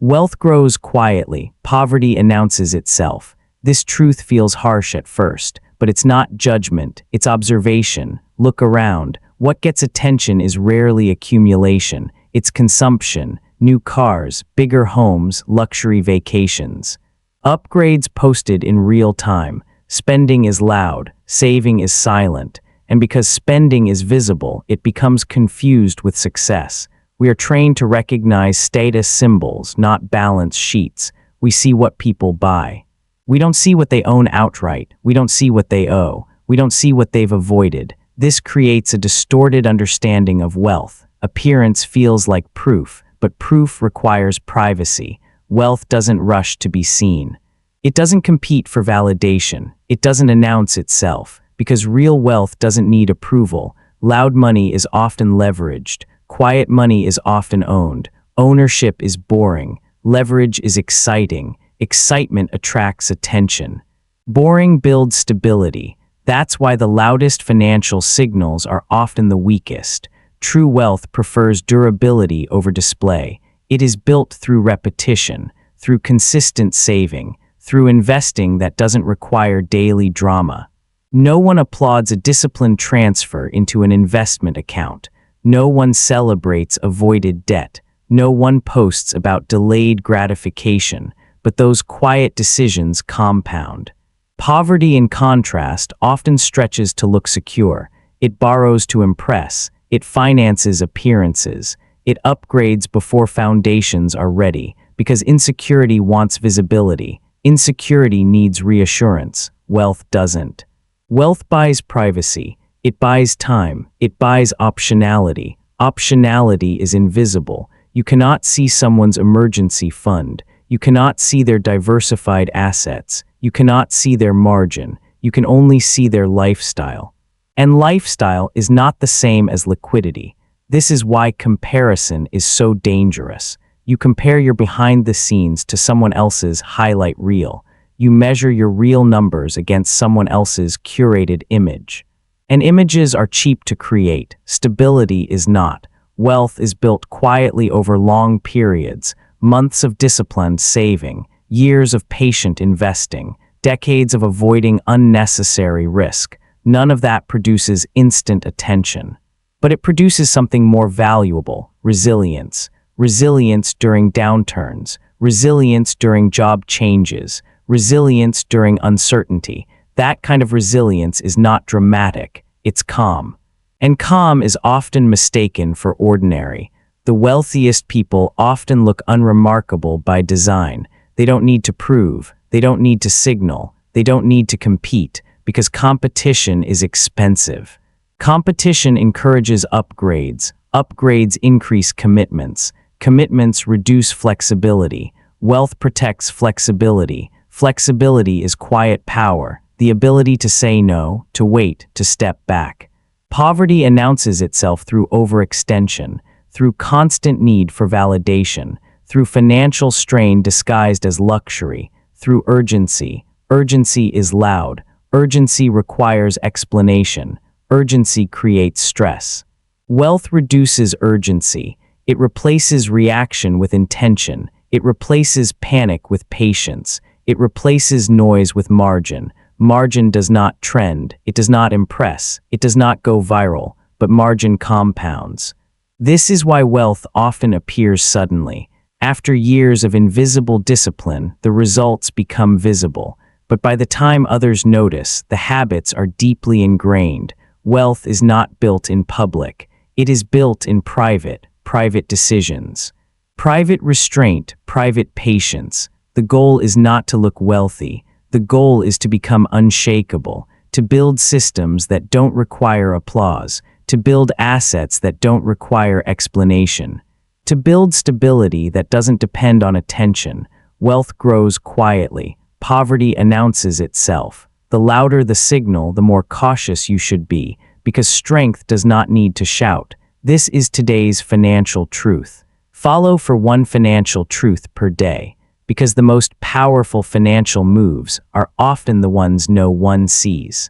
Wealth grows quietly, poverty announces itself. This truth feels harsh at first, but it's not judgment, it's observation. Look around. What gets attention is rarely accumulation, it's consumption, new cars, bigger homes, luxury vacations. Upgrades posted in real time. Spending is loud, saving is silent, and because spending is visible, it becomes confused with success. We are trained to recognize status symbols, not balance sheets. We see what people buy. We don't see what they own outright. We don't see what they owe. We don't see what they've avoided. This creates a distorted understanding of wealth. Appearance feels like proof, but proof requires privacy. Wealth doesn't rush to be seen. It doesn't compete for validation. It doesn't announce itself, because real wealth doesn't need approval. Loud money is often leveraged. Quiet money is often owned. Ownership is boring. Leverage is exciting. Excitement attracts attention. Boring builds stability. That's why the loudest financial signals are often the weakest. True wealth prefers durability over display. It is built through repetition, through consistent saving, through investing that doesn't require daily drama. No one applauds a disciplined transfer into an investment account. No one celebrates avoided debt. No one posts about delayed gratification, but those quiet decisions compound. Poverty, in contrast, often stretches to look secure. It borrows to impress. It finances appearances. It upgrades before foundations are ready, because insecurity wants visibility. Insecurity needs reassurance. Wealth doesn't. Wealth buys privacy. It buys time. It buys optionality. Optionality is invisible. You cannot see someone's emergency fund. You cannot see their diversified assets. You cannot see their margin. You can only see their lifestyle. And lifestyle is not the same as liquidity. This is why comparison is so dangerous. You compare your behind the scenes to someone else's highlight reel. You measure your real numbers against someone else's curated image. And images are cheap to create. Stability is not. Wealth is built quietly over long periods, months of disciplined saving, years of patient investing, decades of avoiding unnecessary risk. None of that produces instant attention. But it produces something more valuable: resilience. Resilience during downturns, resilience during job changes, resilience during uncertainty. That kind of resilience is not dramatic, it's calm. And calm is often mistaken for ordinary. The wealthiest people often look unremarkable by design. They don't need to prove, they don't need to signal, they don't need to compete, because competition is expensive. Competition encourages upgrades. Upgrades increase commitments. Commitments reduce flexibility. Wealth protects flexibility. Flexibility is quiet power, the ability to say no, to wait, to step back. Poverty announces itself through overextension, through constant need for validation, through financial strain disguised as luxury, through urgency. Urgency is loud. Urgency requires explanation. Urgency creates stress. Wealth reduces urgency. It replaces reaction with intention. It replaces panic with patience. It replaces noise with margin. Margin does not trend. It does not impress. It does not go viral, but margin compounds. This is why wealth often appears suddenly. After years of invisible discipline, the results become visible. But by the time others notice, the habits are deeply ingrained. Wealth is not built in public. It is built in private decisions. Private restraint, private patience. The goal is not to look wealthy. The goal is to become unshakable, to build systems that don't require applause, to build assets that don't require explanation, to build stability that doesn't depend on attention. Wealth grows quietly. Poverty announces itself. The louder the signal, the more cautious you should be, because strength does not need to shout. This is today's financial truth. Follow for one financial truth per day, because the most powerful financial moves are often the ones no one sees.